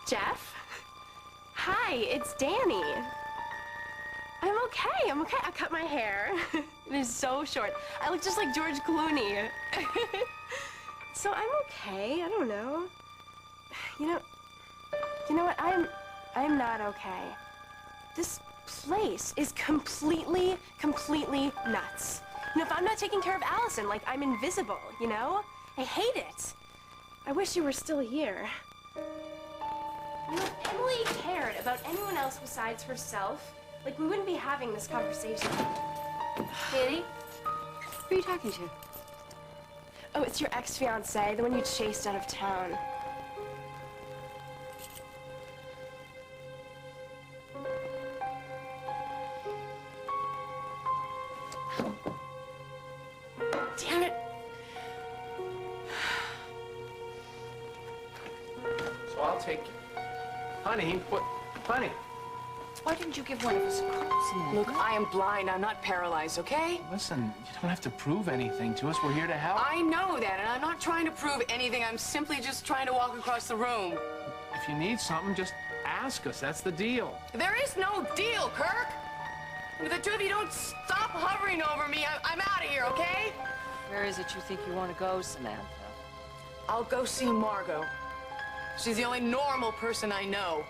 Jeff? Hi, it's Danny. I'm okay. I cut my hair. It is so short. I look just like George Clooney. So I'm okay. I don't know. You know what? I'm not okay. This place is completely nuts. You know, if I'm not taking care of Allison, like I'm invisible, you know? I hate it. I wish you were still here. You know, if Emily cared about anyone else besides herself, like, we wouldn't be having this conversation. Danny? Who are you talking to? Oh, it's your ex-fiancé, the one you chased out of town. Damn it. So I'll take you. Honey, what? Honey. Why didn't you give one of us a call? Look, I am blind. I'm not paralyzed, okay? Listen, you don't have to prove anything to us. We're here to help. I know that, and I'm not trying to prove anything. I'm simply just trying to walk across the room. If you need something, just ask us. That's the deal. There is no deal, Kirk. If the two of you don't stop hovering over me, I'm out of here, okay? Where is it you think you want to go, Samantha? I'll go see Margo. She's the only normal person I know.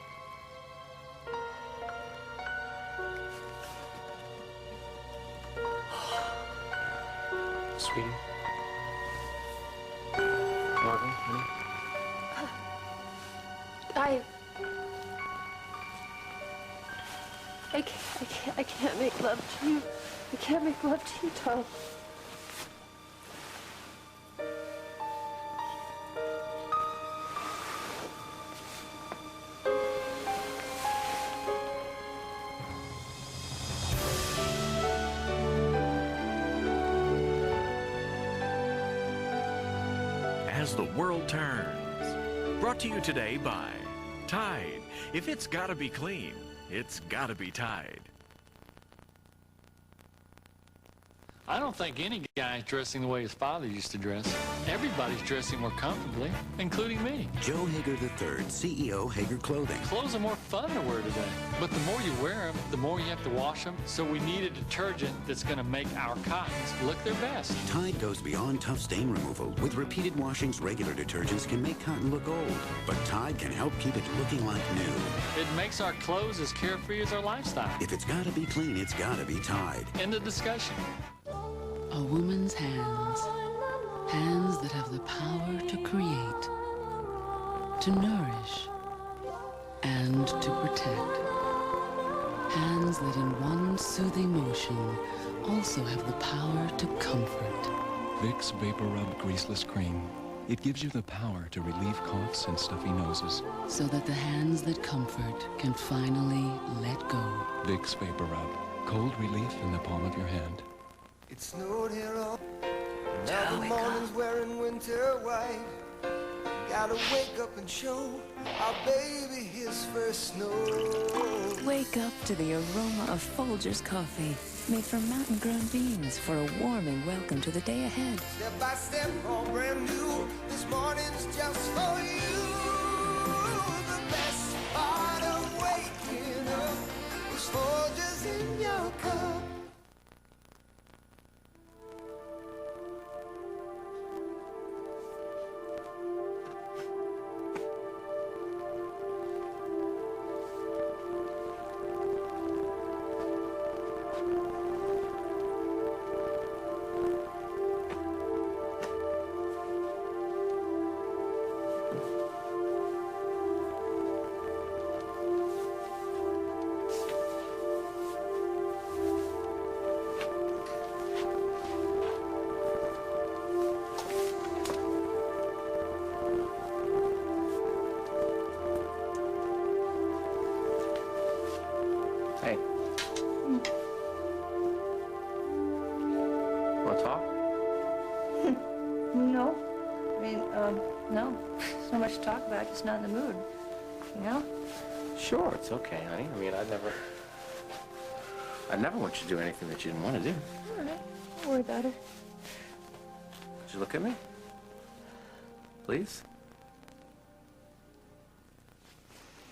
Sweetie. Margo, honey. I can't make love to you. I can't make love to you, Tom. As the world turns. Brought to you today by Tide. If it's gotta be clean, it's gotta be Tide. I don't think any guy is dressing the way his father used to dress. Everybody's dressing more comfortably, including me. Joe Hager III, CEO Hager Clothing. Clothes are more fun to wear today. But the more you wear them, the more you have to wash them. So we need a detergent that's going to make our cottons look their best. Tide goes beyond tough stain removal. With repeated washings, regular detergents can make cotton look old. But Tide can help keep it looking like new. It makes our clothes as carefree as our lifestyle. If it's gotta be clean, it's gotta be Tide. End of discussion. A woman's hands. Hands that have the power to create, to nourish, and to protect. Hands that in one soothing motion also have the power to comfort. Vicks Vapor Rub Greaseless Cream. It gives you the power to relieve coughs and stuffy noses. So that the hands that comfort can finally let go. Vicks Vapor Rub. Cold relief in the palm of your hand. It snowed here all. Now the morning's wearing winter white. Gotta wake up and show our baby his first snow. Wake up to the aroma of Folgers coffee, made from mountain-grown beans for a warming welcome to the day ahead. Step by step, all brand new. This morning's just for you. The best part of waking up is Folgers in your cup. Hey. Want to talk? No. I mean, no. There's not much to talk about. Just not in the mood. You know? Sure, it's okay, honey. I mean, I'd never want you to do anything that you didn't want to do. All right. Don't worry about it. Could you look at me? Please?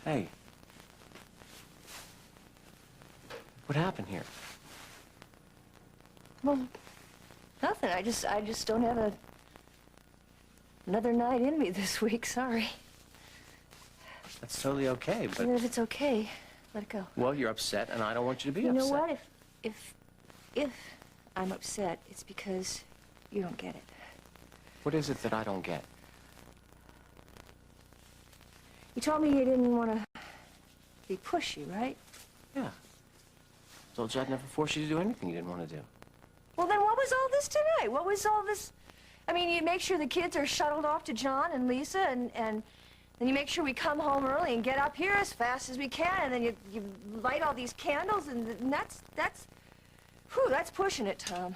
Hey. What happened here? Well, nothing. I just don't have another night in me this week. Sorry. That's totally okay, but... Even if it's okay, let it go. Well, you're upset, and I don't want you to be upset. upset. You know what? If I'm upset, it's because you don't get it. What is it that I don't get? You told me you didn't want to be pushy, right? Yeah. Told you I'd never force you to do anything you didn't want to do. Well, then what was all this tonight? What was all this? I mean, you make sure the kids are shuttled off to John and Lisa, and then you make sure we come home early and get up here as fast as we can, and then you light all these candles, and that's pushing it, Tom.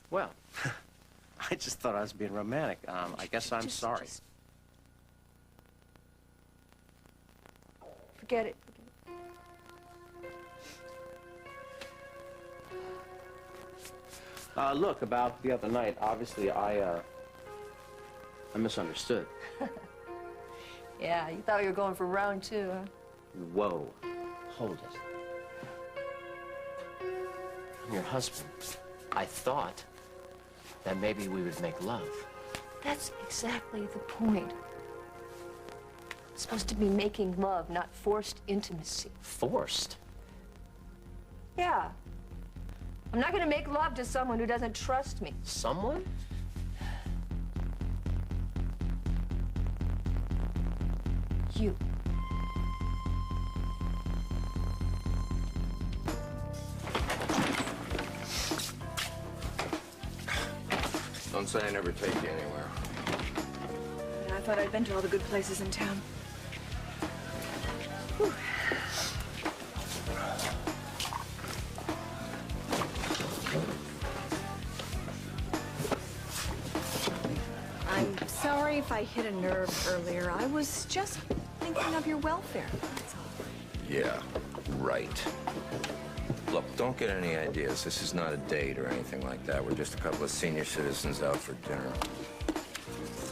Well, I just thought I was being romantic. I guess I'm sorry. Forget it. Look, about the other night, obviously I misunderstood. Yeah, you thought you were going for round two, huh? Whoa. Hold it. I'm your husband. I thought that maybe we would make love. That's exactly the point. It's supposed to be making love, not forced intimacy. Forced? Yeah. I'm not gonna make love to someone who doesn't trust me. Someone? You. Don't say I never take you anywhere. I thought I'd been to all the good places in town. Whew. I'm sorry if I hit a nerve earlier. I was just thinking of your welfare, that's all. Yeah, right. Look, don't get any ideas. This is not a date or anything like that. We're just a couple of senior citizens out for dinner.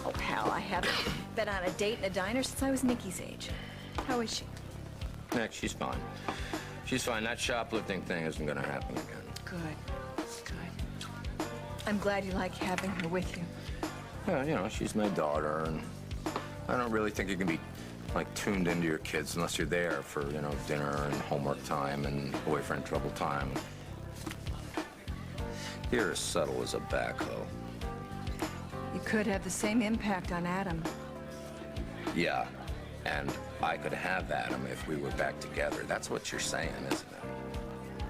Oh, hell, I haven't been on a date in a diner since I was Nikki's age. How is she? Nick, she's fine. She's fine. That shoplifting thing isn't gonna happen again. Good. Good. I'm glad you like having her with you. Yeah, you know, she's my daughter, and I don't really think you can be, like, tuned into your kids unless you're there for, you know, dinner and homework time and boyfriend trouble time. You're as subtle as a backhoe. You could have the same impact on Adam. Yeah, and I could have Adam if we were back together. That's what you're saying, isn't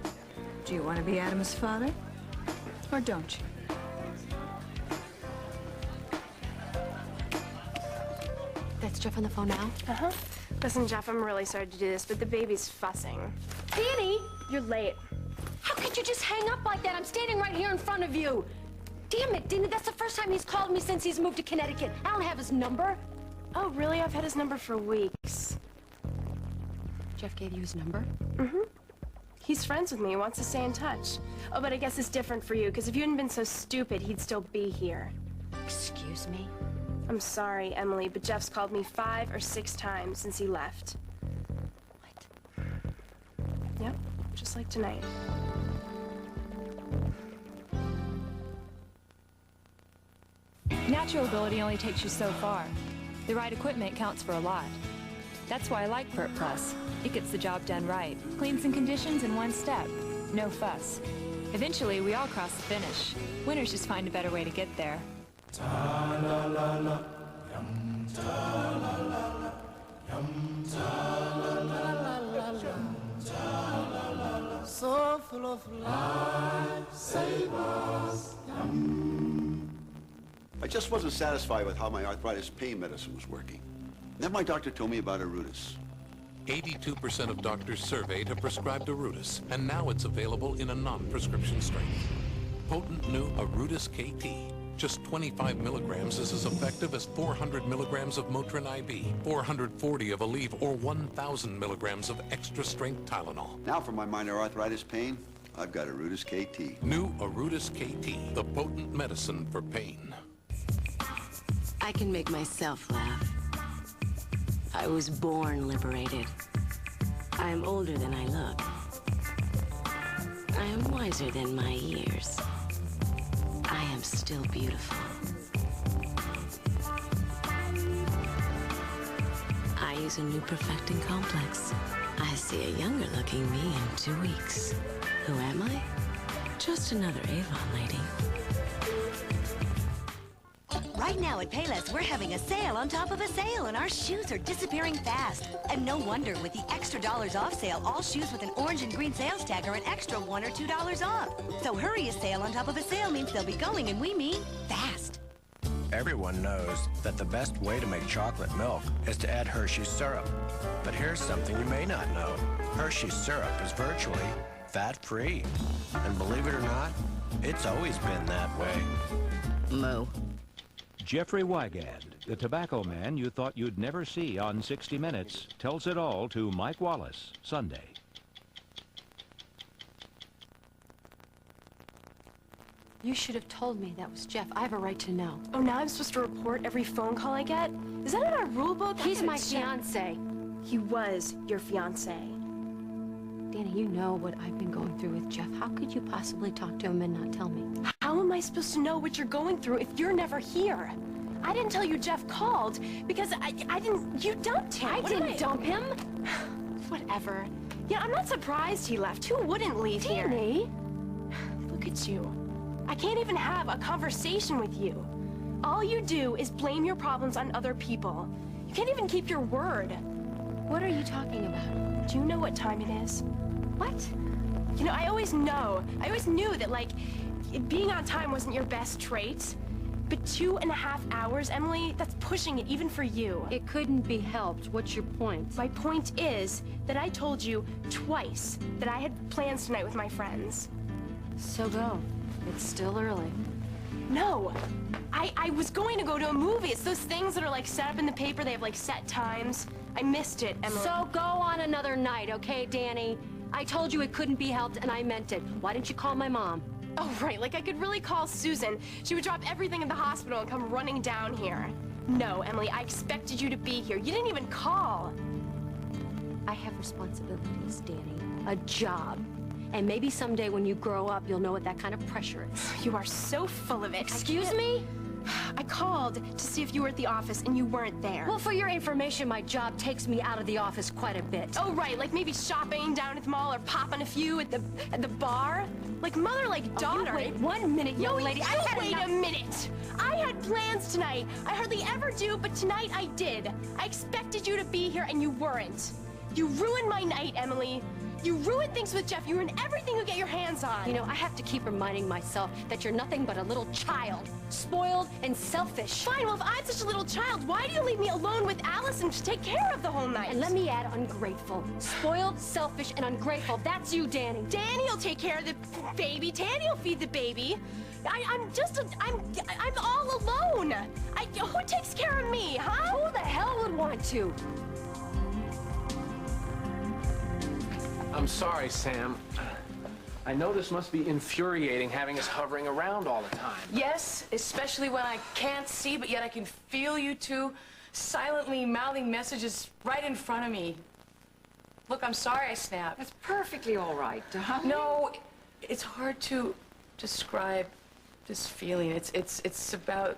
it? Do you want to be Adam's father? Or don't you? That's Jeff on the phone now? Uh-huh. Listen, Jeff, I'm really sorry to do this, but the baby's fussing. Danny! You're late. How could you just hang up like that? I'm standing right here in front of you. Damn it, Danny, that's the first time he's called me since he's moved to Connecticut. I don't have his number. Oh, really? I've had his number for weeks. Jeff gave you his number? Mm-hmm. He's friends with me, wants to stay in touch. Oh, but I guess it's different for you, because if you hadn't been so stupid, he'd still be here. Excuse me? I'm sorry, Emily, but Jeff's called me 5 or 6 times since he left. What? Yep, just like tonight. Natural ability only takes you so far. The right equipment counts for a lot. That's why I like Pert Plus. It gets the job done right. Cleans and conditions in one step. No fuss. Eventually, we all cross the finish. Winners just find a better way to get there. So full of life, save us. I just wasn't satisfied with how my arthritis pain medicine was working. Then my doctor told me about Atwt. 82% of doctors surveyed have prescribed Atwt, and now it's available in a non-prescription strength. Potent new Atwt KT. Just 25 milligrams is as effective as 400 milligrams of Motrin IB, 440 of Aleve, or 1,000 milligrams of extra-strength Tylenol. Now for my minor arthritis pain, I've got Atwt KT. New Atwt KT, the potent medicine for pain. I can make myself laugh. I was born liberated. I am older than I look. I am wiser than my years. I am still beautiful. I use a new perfecting complex. I see a younger looking me in 2 weeks. Who am I? Just another Avon lady. Right now at Payless, we're having a sale on top of a sale, and our shoes are disappearing fast. And no wonder, with the extra dollars off sale, all shoes with an orange and green sales tag are an extra $1 or $2 off. So hurry, a sale on top of a sale means they'll be going, and we mean fast. Everyone knows that the best way to make chocolate milk is to add Hershey's syrup. But here's something you may not know. Hershey's syrup is virtually fat-free. And believe it or not, it's always been that way. Moo. Jeffrey Wygand, the tobacco man you thought you'd never see on 60 Minutes, tells it all to Mike Wallace, Sunday. You should have told me that was Jeff. I have a right to know. Oh, now I'm supposed to report every phone call I get? Is that in our rule book? He's my fiancé. He was your fiancé. Danny, you know what I've been going through with Jeff. How could you possibly talk to him and not tell me? How am I supposed to know what you're going through if you're never here? I didn't tell you Jeff called because I didn't... You dumped him. I didn't dump him. Whatever. Yeah, I'm not surprised he left. Who wouldn't leave here? Danny! Look at you. I can't even have a conversation with you. All you do is blame your problems on other people. You can't even keep your word. What are you talking about? Do you know what time it is? What? You know, I always knew that, like, being on time wasn't your best trait. But 2.5 hours, Emily, that's pushing it even for you. It couldn't be helped. What's your point? My point is that I told you twice that I had plans tonight with my friends. So go. It's still early. No, I was going to go to a movie. It's those things that are like set up in the paper. They have like set times. I missed it, Emily. So go on another night, okay, Danny? I told you it couldn't be helped, and I meant it. Why didn't you call my mom? Oh, right, like I could really call Susan. She would drop everything at the hospital and come running down here. No, Emily, I expected you to be here. You didn't even call. I have responsibilities, Danny. A job. And maybe someday when you grow up, you'll know what that kind of pressure is. You are so full of it. Excuse me? I called to see if you were at the office, and you weren't there. Well, for your information, my job takes me out of the office quite a bit. Oh, right, like maybe shopping down at the mall or popping a few at the bar? Like mother, like daughter. You wait 1 minute, young lady. Wait a minute. I had plans tonight. I hardly ever do, but tonight I did. I expected you to be here, and you weren't. You ruined my night, Emily. You ruined things with Jeff. You ruined everything you get your hands on. You know, I have to keep reminding myself that you're nothing but a little child. Spoiled and selfish. Fine, well, if I'm such a little child, why do you leave me alone with Allison to take care of the whole night? And let me add ungrateful. Spoiled, selfish, and ungrateful. That's you, Danny. Danny'll take care of the baby. Danny'll feed the baby. I'm all alone. Who takes care of me, huh? Who the hell would want to? I'm sorry, Sam. I know this must be infuriating having us hovering around all the time. Yes, especially when I can't see, but yet I can feel you two silently mouthing messages right in front of me. Look, I'm sorry I snapped. That's perfectly all right, darling. No, it's hard to describe this feeling. It's about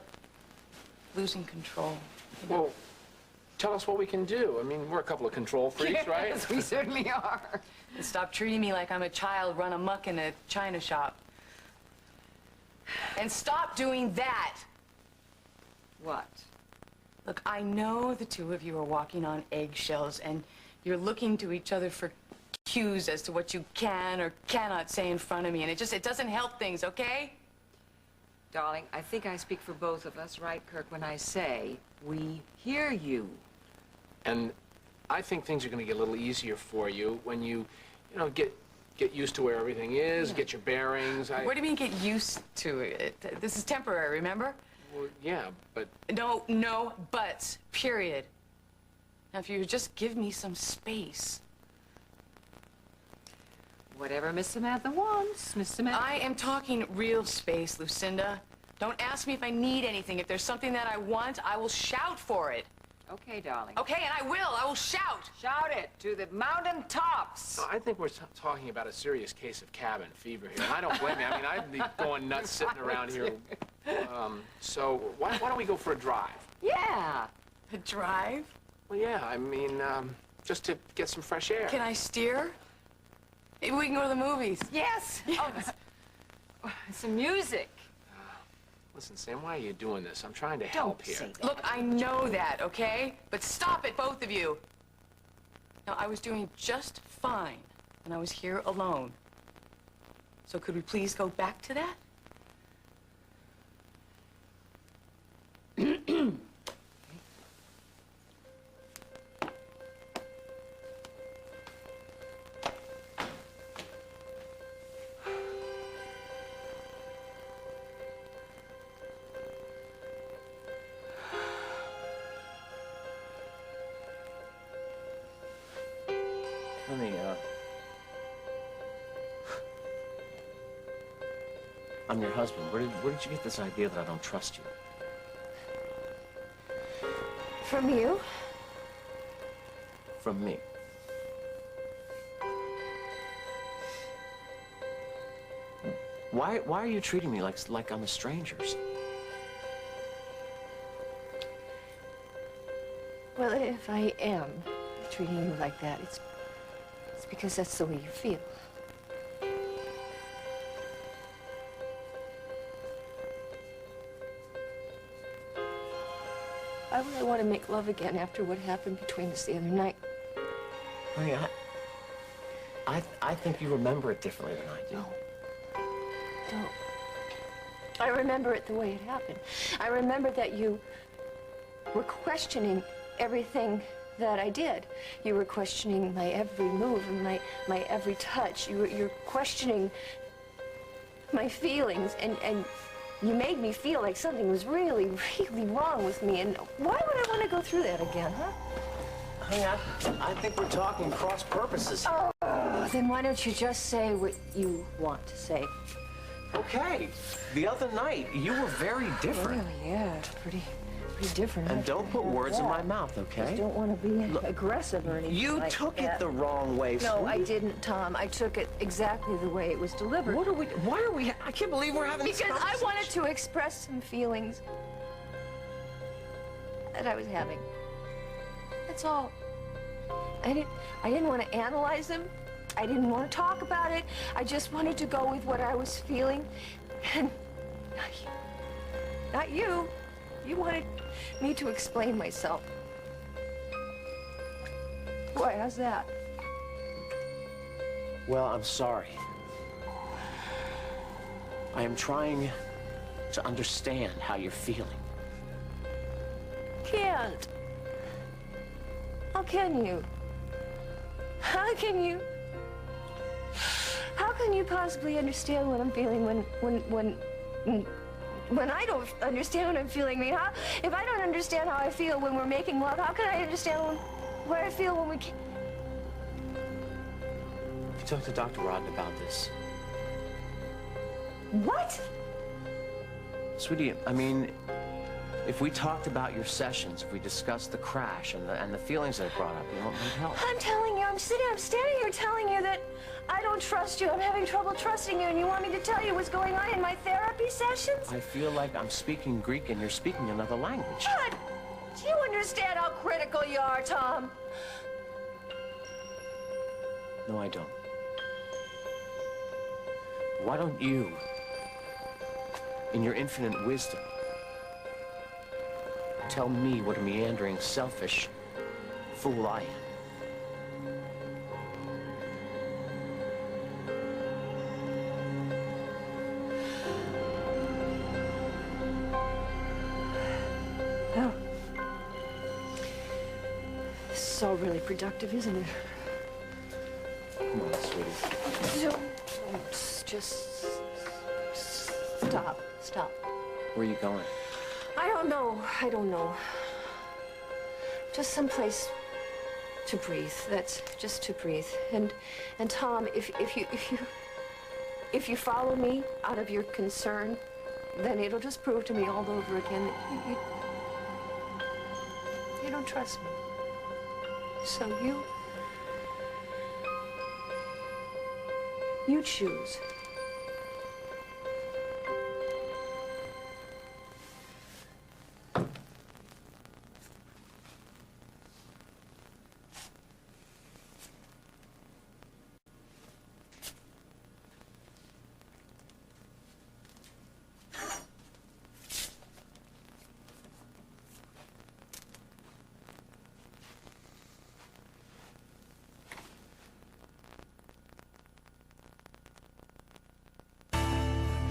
losing control. You know? Well, tell us what we can do. I mean, we're a couple of control freaks, right? Yes, we certainly are. And stop treating me like I'm a child run amok in a china shop. And stop doing that. What? Look, I know the two of you are walking on eggshells and you're looking to each other for cues as to what you can or cannot say in front of me, and it doesn't help things, okay? Darling, I think I speak for both of us, right, Kirk, when I say we hear you. And I think things are going to get a little easier for you when you know, get used to where everything is, get your bearings. What do you mean get used to it? This is temporary, remember? Well, yeah, but... No buts, period. Now, if you would just give me some space. Whatever Miss Samantha wants, Miss Samantha. I am talking real space, Lucinda. Don't ask me if I need anything. If there's something that I want, I will shout for it. Okay, darling. Okay, and I will shout. Shout it to the mountain tops. I think we're talking about a serious case of cabin fever here, and I don't blame you. I mean, I'd be going nuts sitting around here. So why don't we go for a drive? Yeah. A drive? Well, yeah, I mean, just to get some fresh air. Can I steer? Maybe we can go to the movies. Yes. Oh, some music. Listen, Sam, why are you doing this? I'm trying to help here. Look, I know that, okay? But stop it, both of you. Now, I was doing just fine when I was here alone. So could we please go back to that? Honey, I'm your husband. Where did you get this idea that I don't trust you? From you? From me. Why are you treating me like I'm a stranger's? Well, if I am treating you like that, it's because that's the way you feel. Why would I want to make love again after what happened between us the other night? Honey, I think you remember it differently than I do. No. I remember it the way it happened. I remember that you were questioning everything that I did. You were questioning my every move and my every touch. You're questioning my feelings, and you made me feel like something was really, really wrong with me. And why would I want to go through that again, huh? Honey, I think we're talking cross purposes. Oh, then why don't you just say what you want to say? Okay. The other night, you were very different. Well, yeah, pretty different. And don't put words in my mouth, okay? I don't want to be aggressive or anything. You took it the wrong way, No, I sweetie. didn't, Tom. I took it exactly the way it was delivered. Why are we, I can't believe we're having this Because I conversation. wanted to express some feelings that I was having. That's all. I didn't want to analyze them. I didn't want to talk about it. I just wanted to go with what I was feeling. And not you. You wanted me to explain myself. Why, how's that? Well, I'm sorry. I am trying to understand how you're feeling. Can't. How can you? How can you? How can you possibly understand what I'm feeling when I don't understand what I'm feeling? I mean, if I don't understand how I feel when we're making love, how can I understand what I feel when we can't? You talked to Dr. Rodden about this. What? Sweetie, I mean, if we talked about your sessions, if we discussed the crash and the feelings that it brought up, you know, it might help. I'm telling you, I'm standing here telling you that I don't trust you. I'm having trouble trusting you, and you want me to tell you what's going on in my therapy sessions? I feel like I'm speaking Greek and you're speaking another language. God, do you understand how critical you are, Tom? No, I don't. Why don't you, in your infinite wisdom, tell me what a meandering, selfish fool I am? Well, this is all really productive, isn't it? Come on, sweetie. So, just stop. Where are you going? I don't know. Just someplace to breathe. That's just to breathe. And Tom, if you follow me out of your concern, then it'll just prove to me all over again that you You don't trust me. So you choose.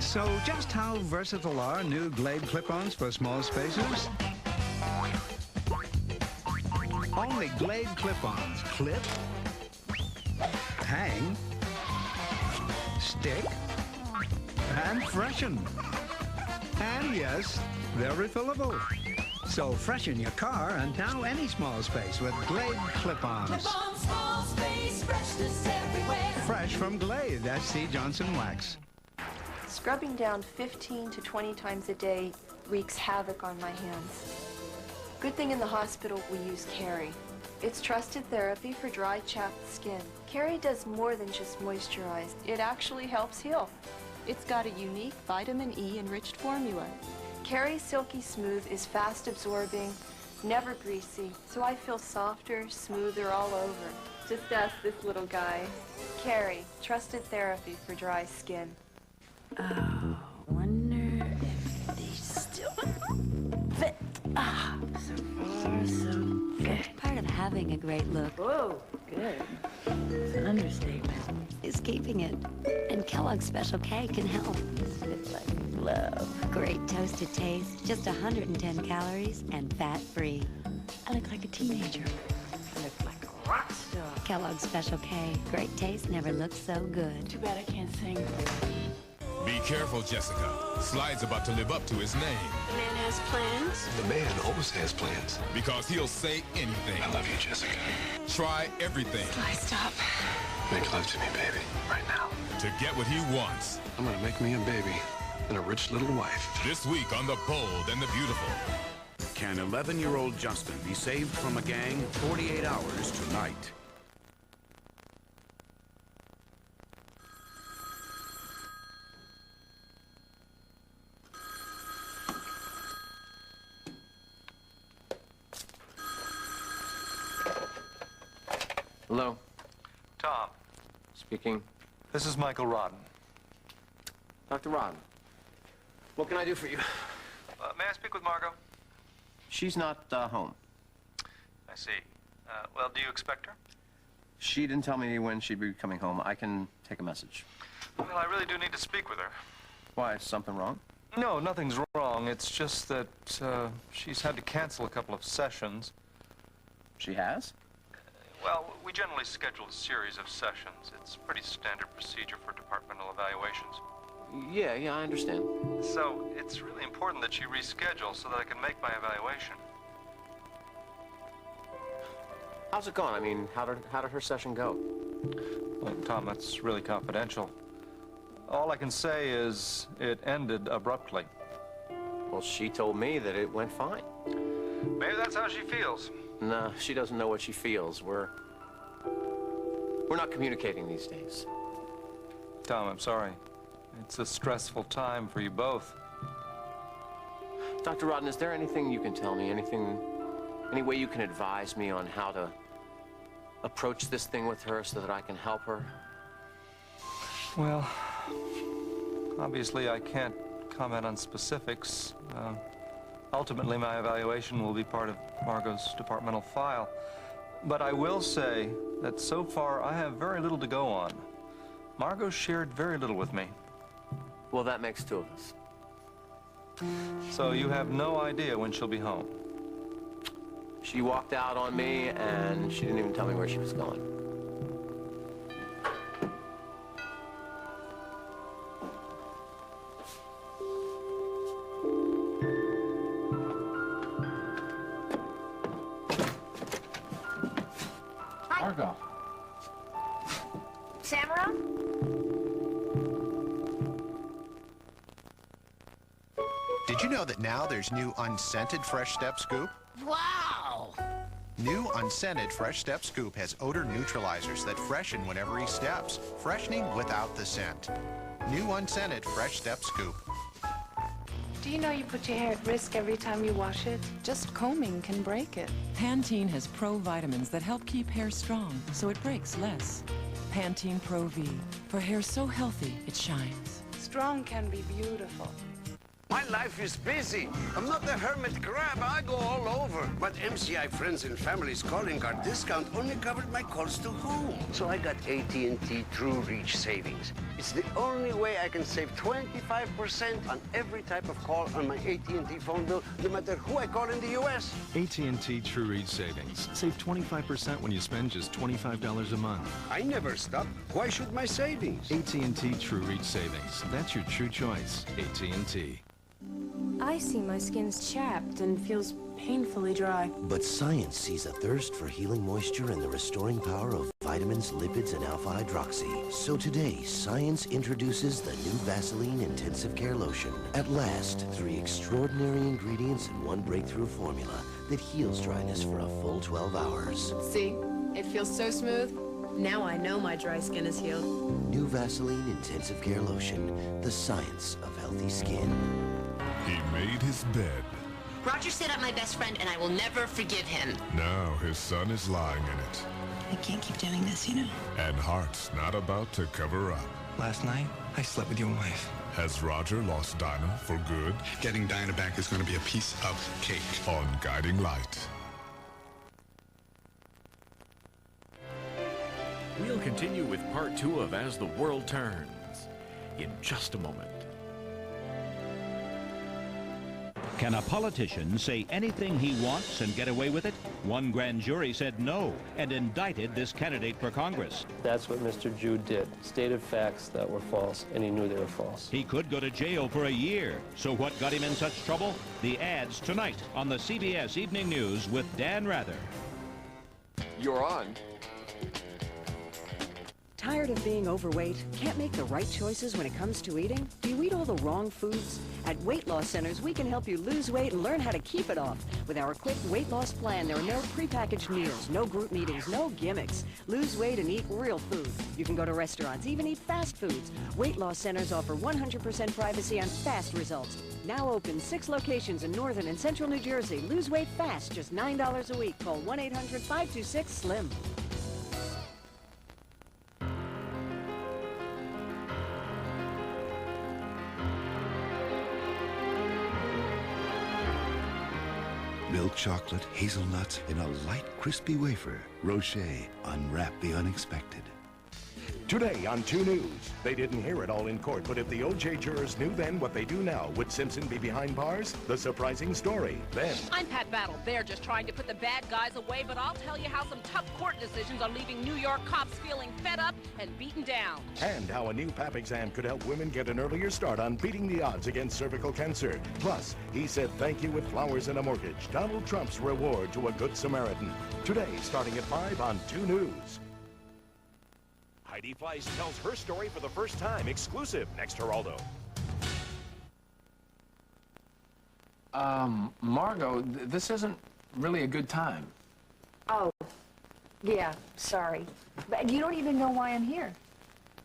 So just how versatile are new Glade clip-ons for small spaces? Only Glade clip-ons clip, hang, stick, and freshen. And yes, they're refillable. So freshen your car and now any small space with Glade clip-ons. Clip-on, small space, freshness everywhere. Fresh from Glade, SC Johnson Wax. Scrubbing down 15 to 20 times a day wreaks havoc on my hands. Good thing in the hospital we use Carrie. It's trusted therapy for dry, chapped skin. Carrie does more than just moisturize. It actually helps heal. It's got a unique vitamin E enriched formula. Carrie Silky Smooth is fast absorbing, never greasy, so I feel softer, smoother all over. Just ask this little guy. Carrie, trusted therapy for dry skin. Oh, wonder if they still fit. Ah, so far, so good. Part of having a great look Whoa, good. It's an understatement. is keeping it. And Kellogg's Special K can help. It's like love. Great toasted taste, just 110 calories and fat-free. I look like a teenager. I look like a rock star. Kellogg's Special K. Great taste never looks so good. Too bad I can't sing. Be careful, Jessica. Slide's about to live up to his name. The man has plans? The man always has plans. Because he'll say anything. I love you, Jessica. Try everything. Slide, stop. Make love to me, baby, right now. To get what he wants. I'm gonna make me a baby and a rich little wife. This week on The Bold and the Beautiful. Can 11-year-old Justin be saved from a gang 48 hours tonight? Hello. Tom, Speaking. this is Michael Rodden. Dr. Rodden, what can I do for you? May I speak with Margo? She's not home. I see. Well, do you expect her? She didn't tell me when she'd be coming home. I can take a message. Well, I really do need to speak with her. Why, is something wrong? No, nothing's wrong. It's just that she's had to cancel a couple of sessions. She has? Well, we generally schedule a series of sessions. It's pretty standard procedure for departmental evaluations. Yeah, I understand. So it's really important that she reschedule so that I can make my evaluation. How's it going? I mean, how did her session go? Well, Tom, that's really confidential. All I can say is it ended abruptly. Well, she told me that it went fine. Maybe that's how she feels. No, she doesn't know what she feels. We're not communicating these days. Tom, I'm sorry. It's a stressful time for you both. Dr. Rodden, is there anything you can tell me? Any way you can advise me on how to approach this thing with her so that I can help her? Well, obviously I can't comment on specifics. Ultimately, my evaluation will be part of Margo's departmental file. But I will say that so far I have very little to go on. Margo shared very little with me. Well, that makes two of us. So you have no idea when she'll be home? She walked out on me, and she didn't even tell me where she was going. Margo. Samara? Did you know that now there's new unscented Fresh Step Scoop? Wow! New unscented Fresh Step Scoop has odor neutralizers that freshen whenever he steps, freshening without the scent. New unscented Fresh Step Scoop. Do you know you put your hair at risk every time you wash it? Just combing can break it. Pantene has Pro vitamins that help keep hair strong, so it breaks less. Pantene Pro V, for hair so healthy it shines. Strong can be beautiful. My life is busy. I'm not the hermit crab. I go all over. But MCI Friends and Family's calling card discount only covered my calls to home. So I got AT&T True Reach Savings. It's the only way I can save 25% on every type of call on my AT&T phone bill, no matter who I call in the U.S. AT&T True Reach Savings. Save 25% when you spend just $25 a month. I never stop. Why should my savings? AT&T True Reach Savings. That's your true choice. AT&T. I see my skin's chapped and feels painfully dry. But science sees a thirst for healing moisture and the restoring power of vitamins, lipids, and alpha-hydroxy. So today, science introduces the new Vaseline Intensive Care Lotion. At last, 3 extraordinary ingredients in one breakthrough formula that heals dryness for a full 12 hours. See? It feels so smooth. Now I know my dry skin is healed. New Vaseline Intensive Care Lotion, the science of healthy skin. He made his bed. Roger set up my best friend, and I will never forgive him. Now his son is lying in it. I can't keep doing this, you know. And Hart's not about to cover up. Last night, I slept with your wife. Has Roger lost Dinah for good? Getting Dinah back is going to be a piece of cake. On Guiding Light. We'll continue with part 2 of As the World Turns in just a moment. Can a politician say anything he wants and get away with it? One grand jury said no and indicted this candidate for Congress. That's what Mr. Jude did. Stated facts that were false, and he knew they were false. He could go to jail for a year. So what got him in such trouble? The ads tonight on the CBS Evening News with Dan Rather. You're on. Tired of being overweight? Can't make the right choices when it comes to eating? Do you eat all the wrong foods? At weight loss centers, we can help you lose weight and learn how to keep it off. With our quick weight loss plan, there are no prepackaged meals, no group meetings, no gimmicks. Lose weight and eat real food. You can go to restaurants, even eat fast foods. Weight loss centers offer 100% privacy and fast results. Now open 6 locations in northern and central New Jersey. Lose weight fast, just $9 a week. Call 1-800-526-SLIM. Milk chocolate, hazelnuts, in a light, crispy wafer. Rocher, unwrap the unexpected. Today on 2 News, they didn't hear it all in court, but if the OJ jurors knew then what they do now, would Simpson be behind bars? The surprising story. Then, I'm Pat Battle. They're just trying to put the bad guys away, but I'll tell you how some tough court decisions are leaving New York cops feeling fed up and beaten down. and how a new Pap exam could help women get an earlier start on beating the odds against cervical cancer. Plus, he said thank you with flowers and a mortgage. Donald Trump's reward to a good Samaritan. Today, starting at 5 on 2 News. Heidi Fleiss tells her story for the first time, exclusive next Geraldo. Margo, this isn't really a good time. Oh, yeah, sorry. But you don't even know why I'm here.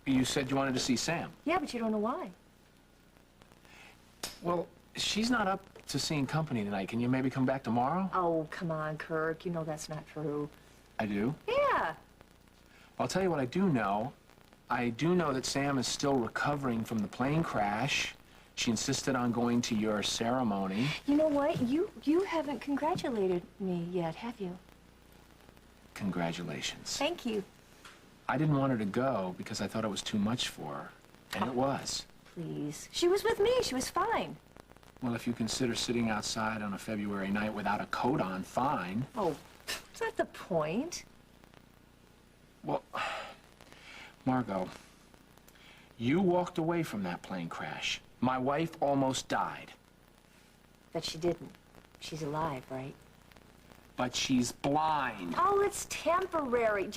You said you wanted to see Sam. Yeah, but you don't know why. Well, she's not up to seeing company tonight. Can you maybe come back tomorrow? Oh, come on, Kirk. You know that's not true. I do. Yeah. I'll tell you what I do know. I do know that Sam is still recovering from the plane crash. She insisted on going to your ceremony. You know what? You haven't congratulated me yet, have you? Congratulations. Thank you. I didn't want her to go because I thought it was too much for her. And it was. Please. She was with me. She was fine. Well, if you consider sitting outside on a February night without a coat on, fine. Oh, that's not the point. Well, Margo, you walked away from that plane crash. My wife almost died. But she didn't. She's alive, right? But she's blind. Oh, it's temporary.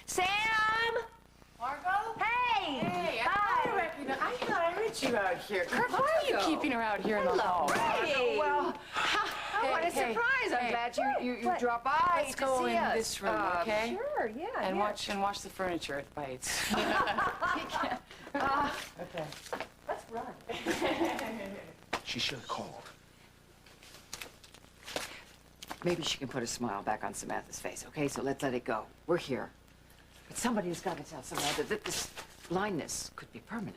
Sam! Margo? Hey! Hey, Hi! I thought I heard you out here. Kirk, why are you keeping her out here in the hall? Hey! Well, what a surprise. I'm glad you dropped by Let's to go see in us. this room, okay? Sure, yeah. And yeah. watch the furniture. It bites. Okay. Let's run. She should have called. Maybe she can put a smile back on Samantha's face, okay? So let's let it go. We're here. But somebody has got to tell Samantha that this blindness could be permanent.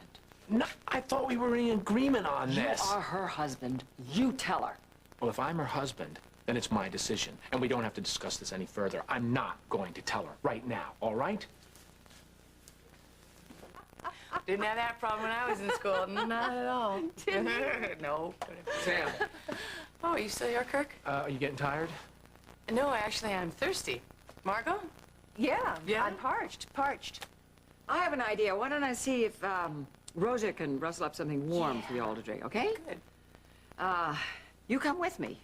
No, I thought we were in agreement on this. You are her husband. You tell her. Well, if I'm her husband, then it's my decision. And we don't have to discuss this any further. I'm not going to tell her right now, all right? Didn't have that problem when I was in school. Not at all. No. Sam. Oh, are you still here, Kirk? Are you getting tired? No, actually, I'm thirsty. Margo? Yeah, Yeah? I'm parched. I have an idea. Why don't I see if Rosa can rustle up something warm for you all to drink, okay? Good. You come with me.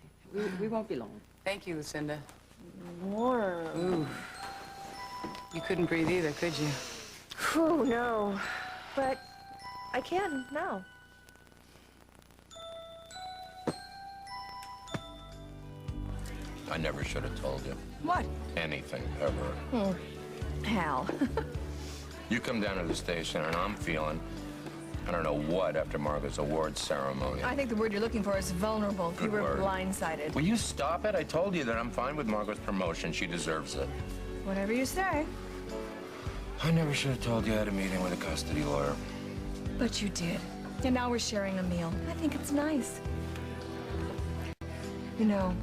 We won't be long. Thank you, Lucinda. Warm. Ooh. You couldn't breathe either, could you? Whew, no. But I can now. I never should have told you. What? Anything, ever. Hal. You come down to the station and I'm feeling, I don't know what, after Margo's awards ceremony. I think the word you're looking for is vulnerable. Good You were word. blindsided. Will you stop it? I told you that I'm fine with Margo's promotion. She deserves it. Whatever you say. I never should have told you I had a meeting with a custody lawyer. But you did. And now we're sharing a meal. I think it's nice. You know,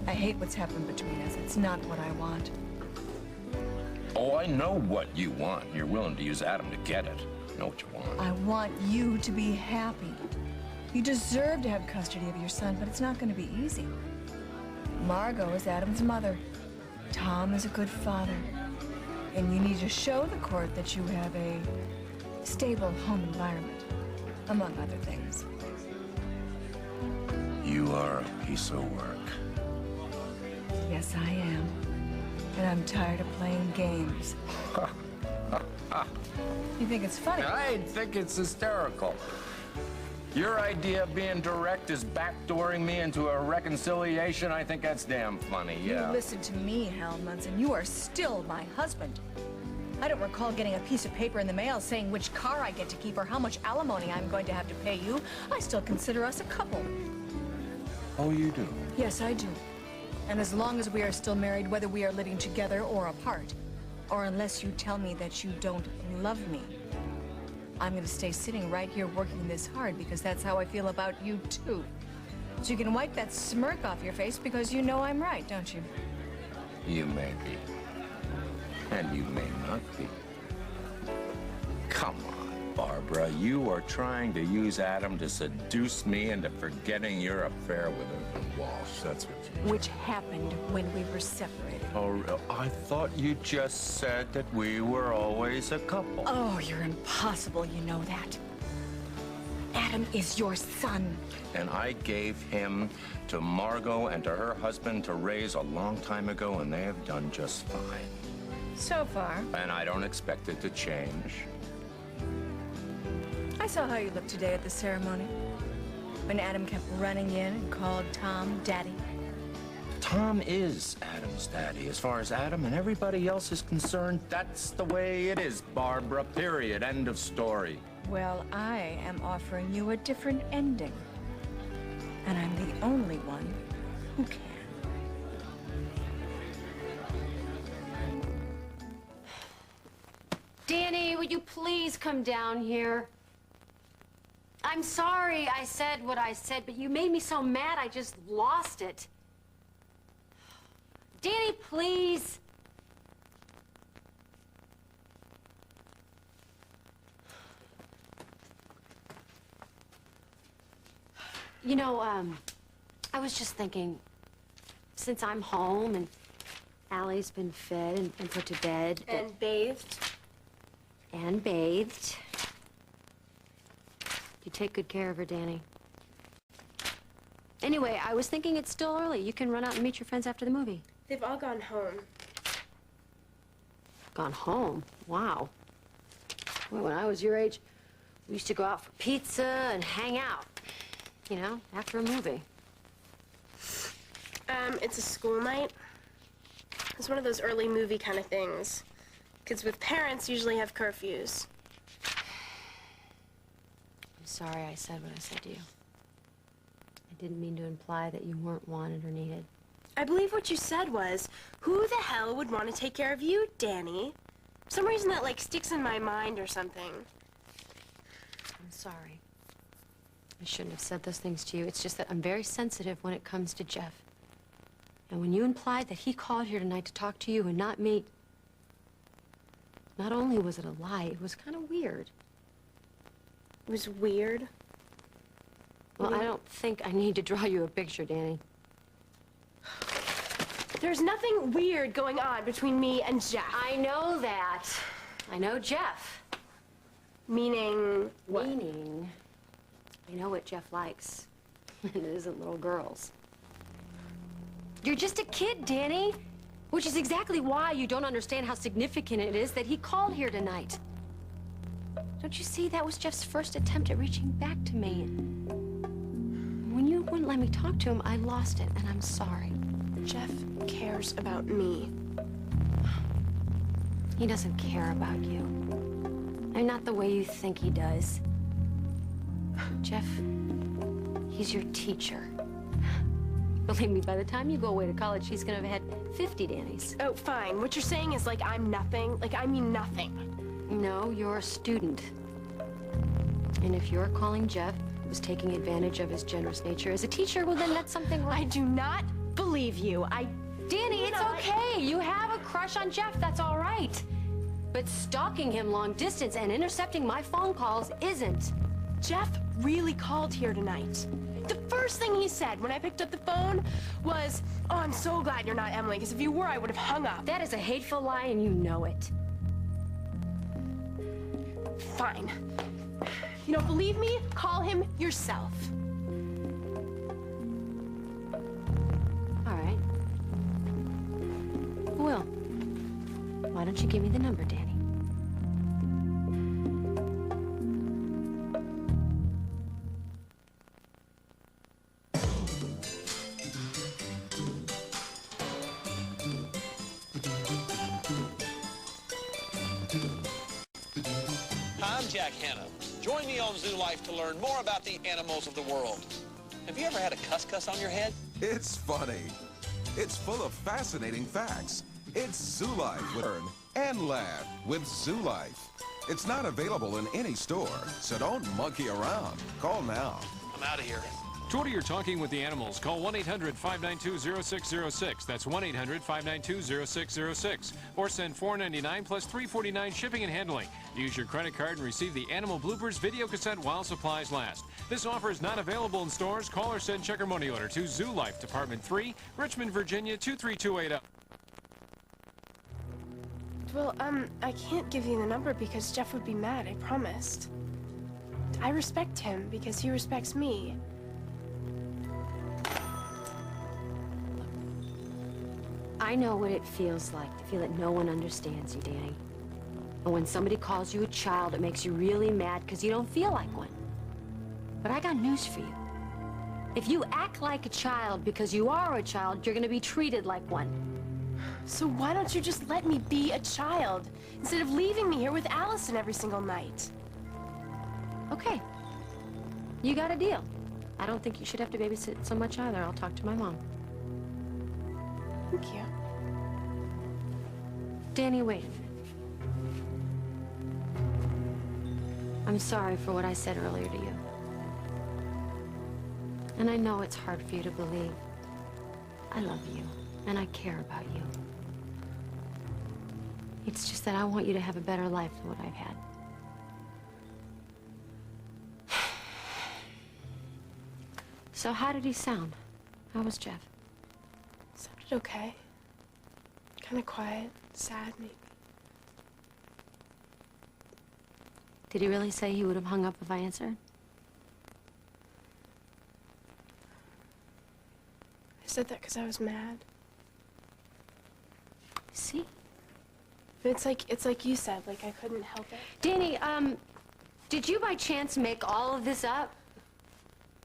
I hate what's happened between us. It's not what I want. Oh, I know what you want. You're willing to use Adam to get it. I know what you want. I want you to be happy. You deserve to have custody of your son, but it's not going to be easy. Margo is Adam's mother. Tom is a good father. And you need to show the court that you have a stable home environment, among other things. You are a piece of work. Yes, I am. And I'm tired of playing games. You think it's funny? I think it's hysterical. Your idea of being direct is backdooring me into a reconciliation. I think that's damn funny, yeah. You listen to me, Hal Munson. You are still my husband. I don't recall getting a piece of paper in the mail saying which car I get to keep or how much alimony I'm going to have to pay you. I still consider us a couple. Oh, you do? Yes, I do. And as long as we are still married, whether we are living together or apart, or unless you tell me that you don't love me, I'm going to stay sitting right here working this hard because that's how I feel about you, too. So you can wipe that smirk off your face because you know I'm right, don't you? You may be. And you may not be. Come on, Barbara. You are trying to use Adam to seduce me into forgetting your affair with Walsh. That's what you... Which happened when we were separated. Oh, I thought you just said that we were always a couple. Oh, you're impossible, you know that. Adam is your son. And I gave him to Margo and to her husband to raise a long time ago, and they have done just fine. So far. And I don't expect it to change. I saw how you looked today at the ceremony. When Adam kept running in and called Tom Daddy. Tom is Adam's daddy. As far as Adam and everybody else is concerned, that's the way it is, Barbara. Period. End of story. Well, I am offering you a different ending. And I'm the only one who can. Danny, would you please come down here? I'm sorry I said what I said, but you made me so mad I just lost it. Danny, please. You know, I was just thinking, since I'm home and Allie's been fed and put to bed. And bathed. And bathed. You take good care of her, Danny. Anyway, I was thinking it's still early. You can run out and meet your friends after the movie. They've all gone home. Gone home? Wow. Well, when I was your age, we used to go out for pizza and hang out. You know, after a movie. It's a school night. It's one of those early movie kind of things. Kids with parents usually have curfews. I'm sorry I said what I said to you. I didn't mean to imply that you weren't wanted or needed. I believe what you said was, who the hell would want to take care of you, Danny? For some reason that, like, sticks in my mind or something. I'm sorry. I shouldn't have said those things to you. It's just that I'm very sensitive when it comes to Jeff. And when you implied that he called here tonight to talk to you and not me, not only was it a lie, it was kind of weird. It was weird? Well, I don't think I need to draw you a picture, Danny. There's nothing weird going on between me and Jeff. I know that. I know Jeff. Meaning what? Meaning, I know what Jeff likes. And it isn't little girls. You're just a kid, Danny. Which is exactly why you don't understand how significant it is that he called here tonight. Don't you see, that was Jeff's first attempt at reaching back to me. When you wouldn't let me talk to him, I lost it, and I'm sorry. Jeff cares about me. He doesn't care about you. And not the way you think he does. Jeff, he's your teacher. Believe me, by the time you go away to college, he's gonna have had 50 Dannys. Oh, fine. What you're saying is, like, I'm nothing. Like, I mean nothing. No, you're a student. And if you're calling Jeff was taking advantage of his generous nature as a teacher, well, then that's something wrong. I do not believe you. Danny, it's okay. You have a crush on Jeff. That's all right. But stalking him long distance and intercepting my phone calls isn't. Jeff really called here tonight. The first thing he said when I picked up the phone was, "Oh, I'm so glad you're not Emily, because if you were, I would have hung up." That is a hateful lie, and you know it. Fine. You don't believe me? Call him yourself. All right. Well, why don't you give me the number, Danny? I'm Jack Hanna. Join me on Zoo Life to learn more about the animals of the world. Have you ever had a cuss on your head? It's funny. It's full of fascinating facts. It's Zoo Life. Learn and laugh with Zoo Life. It's not available in any store, so don't monkey around. Call now. I'm out of here. To order your Talking with the Animals, call 1-800-592-0606. That's 1-800-592-0606. Or send $4.99 plus $3.49 shipping and handling. Use your credit card and receive the Animal Bloopers video cassette while supplies last. This offer is not available in stores. Call or send check or money order to Zoo Life, Department 3, Richmond, Virginia, 23280. Well, I can't give you the number because Jeff would be mad, I promised. I respect him because he respects me. I know what it feels like to feel that no one understands you, Danny. And when somebody calls you a child, it makes you really mad because you don't feel like one. But I got news for you. If you act like a child because you are a child, you're going to be treated like one. So why don't you just let me be a child instead of leaving me here with Allison every single night? Okay. You got a deal. I don't think you should have to babysit so much either. I'll talk to my mom. Thank you. Danny, wait a minute. I'm sorry for what I said earlier to you. And I know it's hard for you to believe. I love you, and I care about you. It's just that I want you to have a better life than what I've had. So how did he sound? How was Jeff? Sounded okay. Kind of quiet, sad maybe. Did he really say he would have hung up if I answered? I said that because I was mad. See? It's like you said, like I couldn't help it. Danny, did you by chance make all of this up?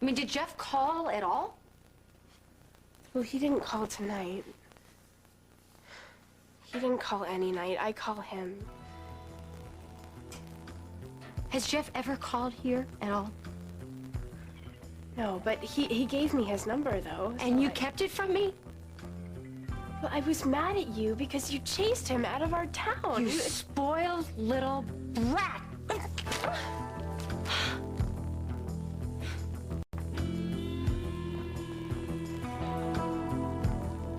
I mean, did Jeff call at all? Well, he didn't call tonight. He didn't call any night. I call him. Has Jeff ever called here at all? No, but he gave me his number, though. And you kept it from me? Well, I was mad at you because you chased him out of our town. You spoiled little brat!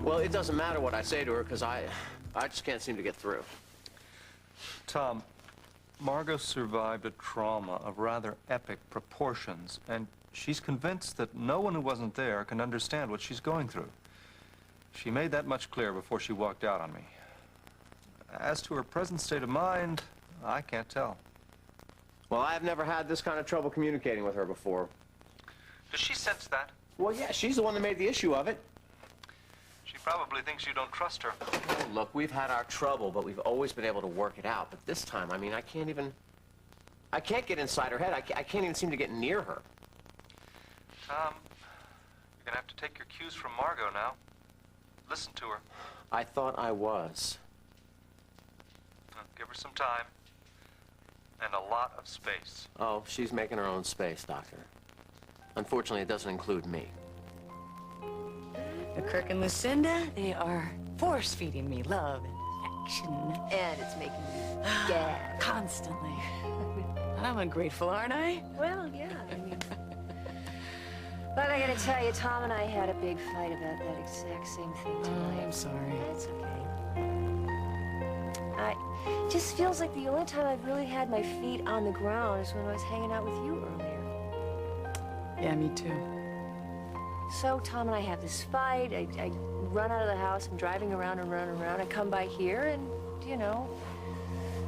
Well, it doesn't matter what I say to her, because I just can't seem to get through. Tom, Margo survived a trauma of rather epic proportions, and she's convinced that no one who wasn't there can understand what she's going through. She made that much clear before she walked out on me. As to her present state of mind, I can't tell. Well, I've never had this kind of trouble communicating with her before. Does she sense that? Well, yeah, she's the one that made the issue of it. She probably thinks you don't trust her. Oh, look, we've had our trouble, but we've always been able to work it out. But this time, I mean, I can't get inside her head. I can't even seem to get near her. Tom, you're gonna have to take your cues from Margo now. Listen to her. I thought I was. Give her some time. And a lot of space. Oh, she's making her own space, Doctor. Unfortunately, it doesn't include me. Kirk and Lucinda, they are force-feeding me love and affection. And it's making me gag. Constantly. I'm ungrateful, aren't I? Well, yeah, I mean... But I gotta tell you, Tom and I had a big fight about that exact same thing tonight. I'm sorry. It's okay. It just feels like the only time I've really had my feet on the ground is when I was hanging out with you earlier. Yeah, me too. So Tom and I have this fight. I run out of the house. I'm driving around and around and around. I come by here and, you know,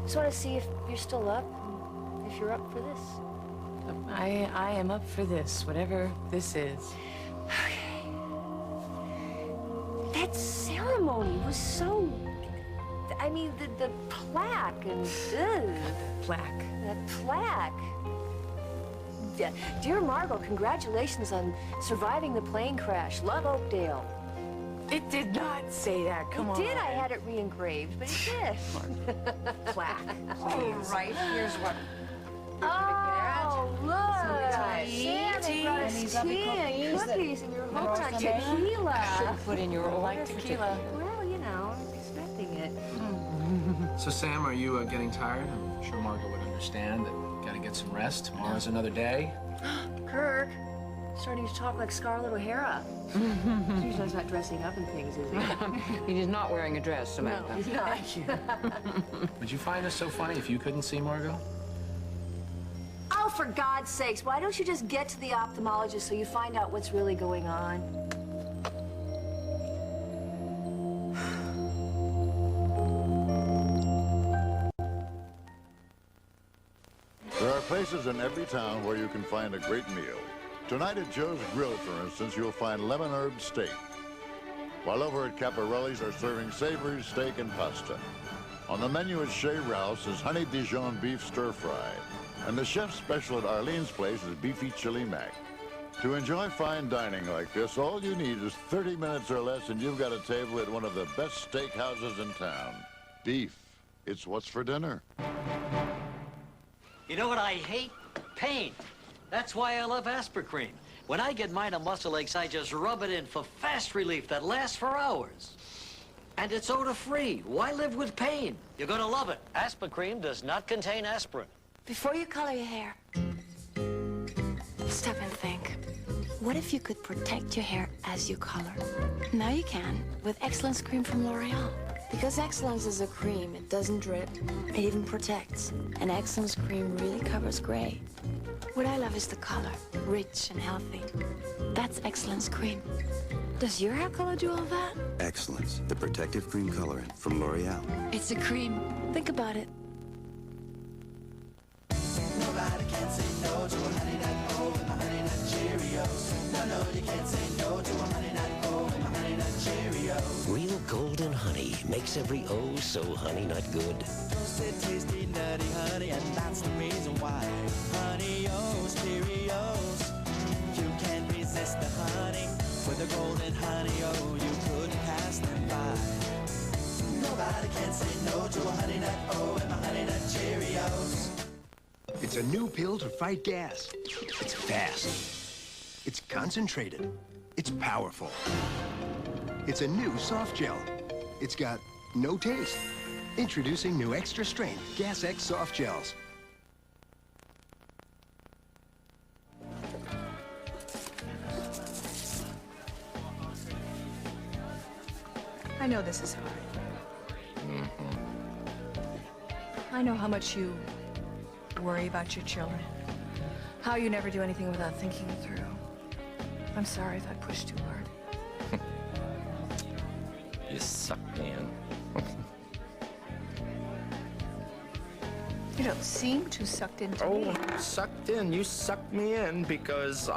just want to see if you're still up, and if you're up for this. I am up for this, whatever this is. Okay. That ceremony was so... I mean, the plaque and... Plaque. That plaque. Dear Margo, congratulations on surviving the plane crash. Love, Oakdale. It did not say that. Come on. It did. I had it re-engraved, but it did. Plaque. All right, here's what... Oh, look! Sammy brought us tea and cookies, and you're hooked on tequila. Should have put in your order. Tequila. Well, you know, I'm expecting it. So, Sam, are you getting tired? I'm sure Margo would understand that you gotta get some rest. Tomorrow's another day. Kirk, starting to talk like Scarlett O'Hara. He's not dressing up in things, is he? He's not wearing a dress, Samantha. No, he's not. Would you find this so funny if you couldn't see Margo? Oh, for God's sakes, why don't you just get to the ophthalmologist so you find out what's really going on? There are places in every town where you can find a great meal. Tonight at Joe's Grill, for instance, you'll find lemon herb steak. While over at Caparelli's are serving savory steak and pasta. On the menu at Chez Ralph's is honey Dijon beef stir-fry. And the chef's special at Arlene's place is beefy chili mac. To enjoy fine dining like this, all you need is 30 minutes or less and you've got a table at one of the best steakhouses in town. Beef. It's what's for dinner. You know what I hate? Pain. That's why I love Aspercreme. When I get mine on muscle aches, I just rub it in for fast relief that lasts for hours. And it's odor-free. Why live with pain? You're gonna love it. Aspercreme does not contain aspirin. Before you color your hair, stop and think. What if you could protect your hair as you color? Now you can with Excellence Cream from L'Oreal. Because Excellence is a cream, it doesn't drip, it even protects. And Excellence Cream really covers gray. What I love is the color, rich and healthy. That's Excellence Cream. Does your hair color do all that? Excellence, the protective cream colorant from L'Oreal. It's a cream. Think about it. Nobody can say no to a Honey Nut O and my Honey Nut Cheerios. No, you can't say no to a Honey Nut O and my Honey Nut Cheerios. Real golden honey makes every oh so Honey Nut good. Toasted, tasty, nutty honey, and that's the reason why. Honey O's, Cheerios. You can't resist the honey with the golden honey, oh, you couldn't pass them by. Nobody can say no to a honey nut, oh, and my honey nut Cheerios. It's a new pill to fight gas. It's fast. It's concentrated. It's powerful. It's a new soft gel. It's got no taste. Introducing new extra strength Gas X soft gels. I know this is hard. I know how much you worry about your children. How you never do anything without thinking it through. I'm sorry if I pushed too hard. You suck me in. You don't seem too sucked into me. Oh, sucked in. You sucked me in because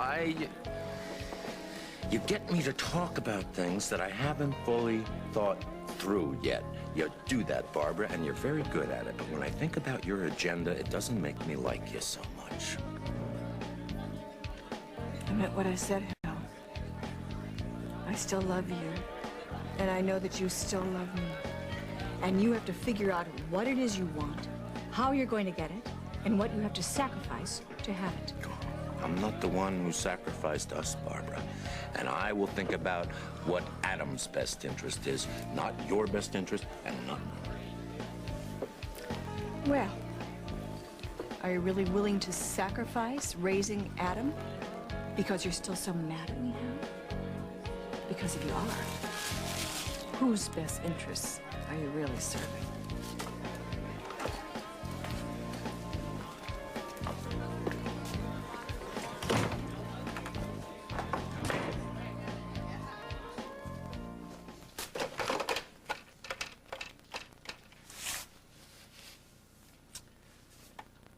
you get me to talk about things that I haven't fully thought through yet. You do that, Barbara, and you're very good at it. But when I think about your agenda, it doesn't make me like you so much. I meant what I said, Hal. I still love you. And I know that you still love me. And you have to figure out what it is you want, how you're going to get it, and what you have to sacrifice to have it. I'm not the one who sacrificed us, Barbara. And I will think about what Adam's best interest is, not your best interest, and not mine. Well, are you really willing to sacrifice raising Adam? Because you're still so mad at me, Hal? Because if you are, whose best interests are you really serving?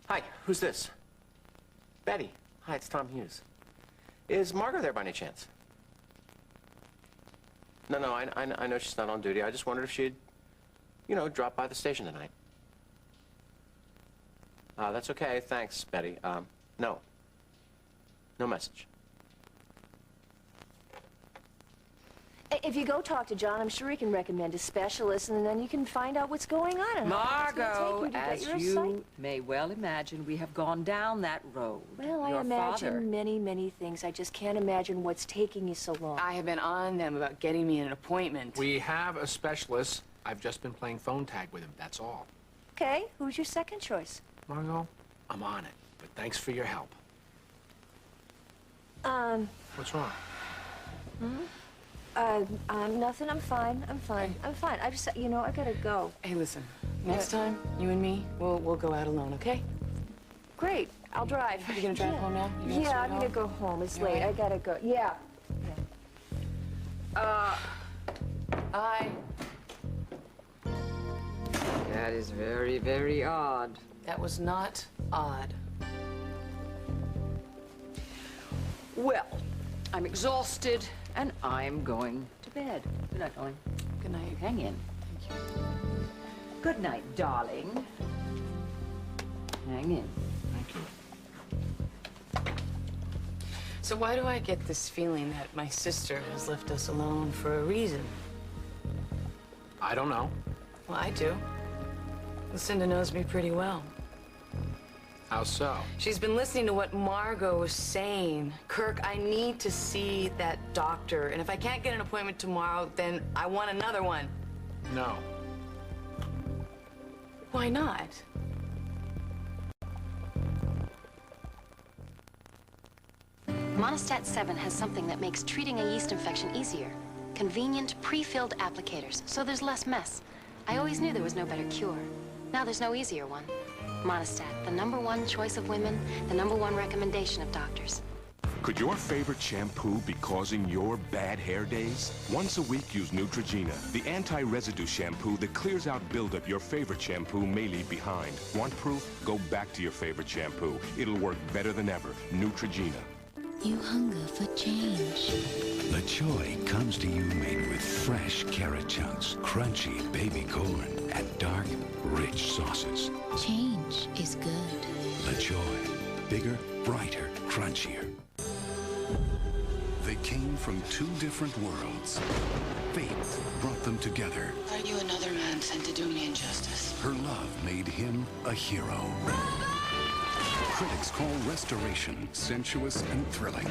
Hi, who's this? Betty. Hi, it's Tom Hughes. Is Margo there by any chance? No, I know she's not on duty. I just wondered if she'd, drop by the station tonight. That's okay. Thanks, Betty. No. No message. If you go talk to John, I'm sure he can recommend a specialist, and then you can find out what's going on. And Margo, as you may well imagine, we have gone down that road. Well, I imagine many, many things. I just can't imagine what's taking you so long. I have been on them about getting me an appointment. We have a specialist. I've just been playing phone tag with him, that's all. Okay, who's your second choice? Margo, I'm on it, but thanks for your help. What's wrong? Nothing. I'm fine. I'm fine. I just, I gotta go. Hey, listen. Next time, you and me, we'll go out alone, okay? Great. I'll drive. You gonna drive home now? Yeah, I'm gonna go home. It's late. I gotta go. Yeah. That is very, very odd. That was not odd. Well, I'm exhausted, and I'm going to bed. Good night, darling. Good night. Hang in. Thank you. Good night, darling. Hang in. Thank you. So why do I get this feeling that my sister has left us alone for a reason? I don't know. Well, I do. Lucinda knows me pretty well. How so? She's been listening to what Margo was saying. Kirk, I need to see that doctor. And if I can't get an appointment tomorrow, then I want another one. No. Why not? Monostat 7 has something that makes treating a yeast infection easier. Convenient, pre-filled applicators, so there's less mess. I always knew there was no better cure. Now there's no easier one. Monostat, the #1 choice of women, the #1 recommendation of doctors. Could your favorite shampoo be causing your bad hair days? Once a week, use Neutrogena, the anti-residue shampoo that clears out buildup your favorite shampoo may leave behind. Want proof? Go back to your favorite shampoo. It'll work better than ever. Neutrogena. You hunger for change. La Choy comes to you made with fresh carrot chunks, crunchy baby corn, and dark, rich sauces. Change is good. La Choy. Bigger, brighter, crunchier. came from two different worlds. Fate brought them together. Are you another man sent to do me injustice? Her love made him a hero. Critics call Restoration sensuous and thrilling.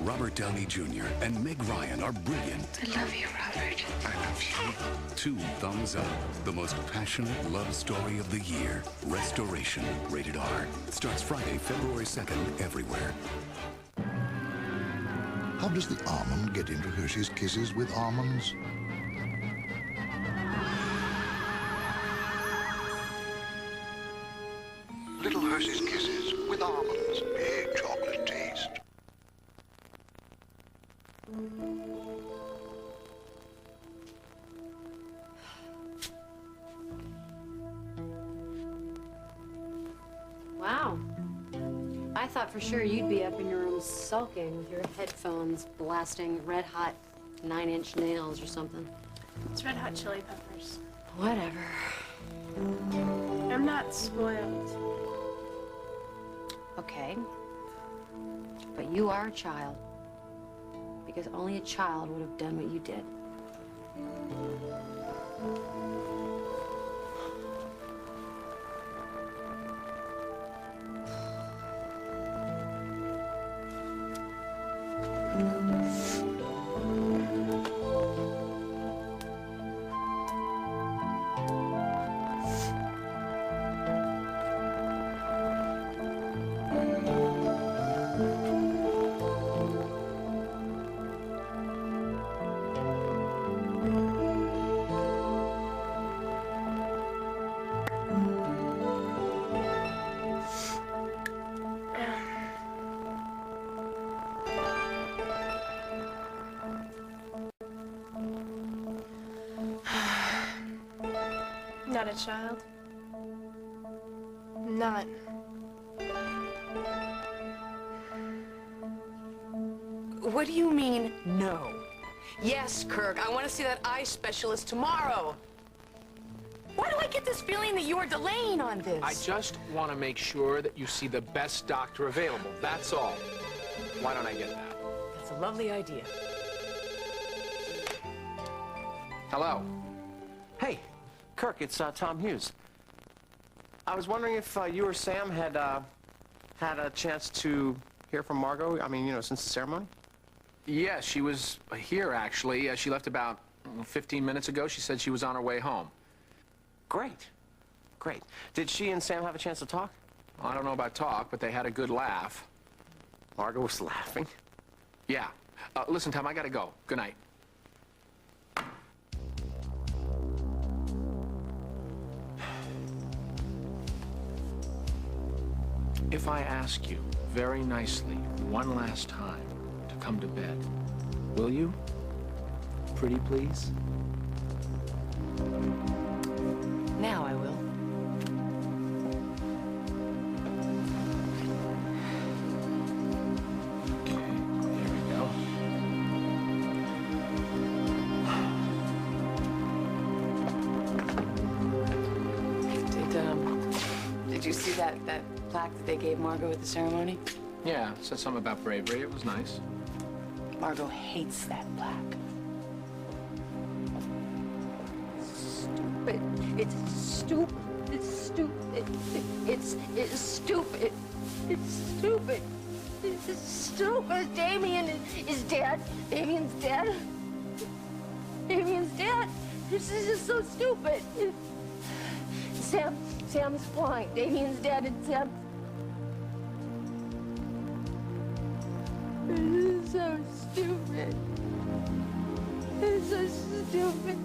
Robert Downey Jr. and Meg Ryan are brilliant. I love you, Robert. I love you. 2 thumbs up. The most passionate love story of the year. Restoration, rated R. Starts Friday, February 2nd, everywhere. How does the almond get into Hershey's Kisses with almonds? Little Hershey's Kisses with almonds. Big chocolate taste. Wow. I thought for sure you'd be up in your room sulking with your headphones blasting red-hot 9-inch nails or something. It's red hot chili peppers. Whatever. I'm not spoiled. Okay. But you are a child. Because only a child would have done what you did. Not a child. None. What do you mean, no? Yes, Kirk, I want to see that eye specialist tomorrow. Why do I get this feeling that you are delaying on this? I just want to make sure that you see the best doctor available. That's all. Why don't I get that? That's a lovely idea. Hello. Hey, Kirk, it's Tom Hughes. I was wondering if you or Sam had had a chance to hear from Margo. I mean, you know, since the ceremony. Yeah, she was here, actually. She left about 15 minutes ago. She said she was on her way home. Great. Great. Did she and Sam have a chance to talk? I don't know about talk, but they had a good laugh. Margo was laughing? Yeah. Listen, Tom, I gotta go. Good night. If I ask you very nicely one last time to come to bed, will you? Pretty please? Now I will. Okay, there we go. Did you see that plaque that they gave Margo at the ceremony? Yeah, said something about bravery. It was nice. Margo hates that plaque. Stupid. It's stupid. It's stupid. It's stupid. It's stupid. It's stupid. Damien is dead. Damien's dead. Damien's dead. This is just so stupid. Sam's flying. Damien's dead and Sam. This is so stupid. It's so stupid.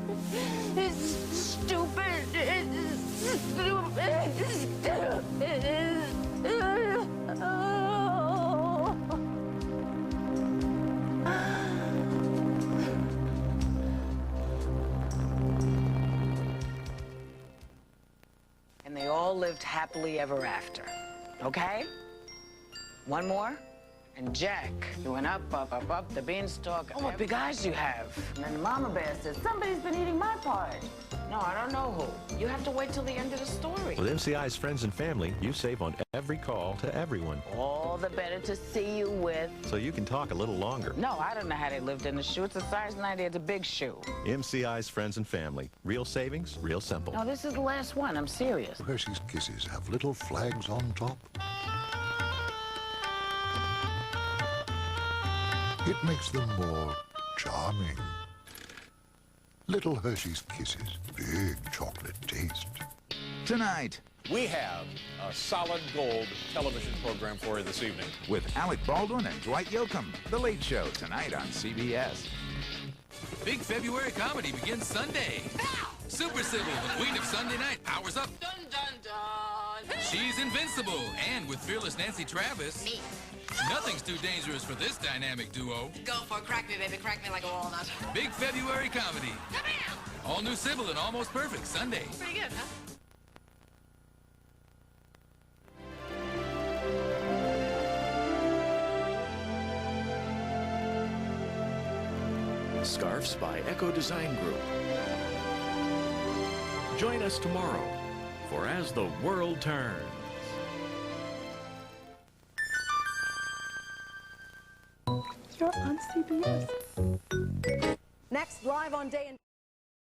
It's stupid. It's stupid. It's stupid. And they all lived happily ever after. Okay? One more? And Jack, he went up, the beanstalk. Oh, what big eyes you have. And then Mama Bear says, somebody's been eating my porridge. No, I don't know who. You have to wait till the end of the story. With MCI's Friends and Family, you save on every call to everyone. All the better to see you with. So you can talk a little longer. No, I don't know how they lived in the shoe. It's a size 90. It's a big shoe. MCI's Friends and Family. Real savings, real simple. No, this is the last one. I'm serious. Hershey's Kisses have little flags on top. It makes them more charming. Little Hershey's Kisses, big chocolate taste. Tonight, we have a solid gold television program for you this evening. with Alec Baldwin and Dwight Yoakam, The Late Show, tonight on CBS. Big February comedy begins Sunday. Super Sybil, the queen of Sunday night, powers up. Dun, dun, dun. She's invincible, and with fearless Nancy Travis. Me. Nothing's too dangerous for this dynamic duo. Go for it. Crack me, baby. Crack me like a walnut. Big February comedy. All new Sybil and Almost Perfect, Sunday. Pretty good, huh? Scarves by Echo Design Group. Join us tomorrow for As the World Turns. You're on CBS. Next, live on Day and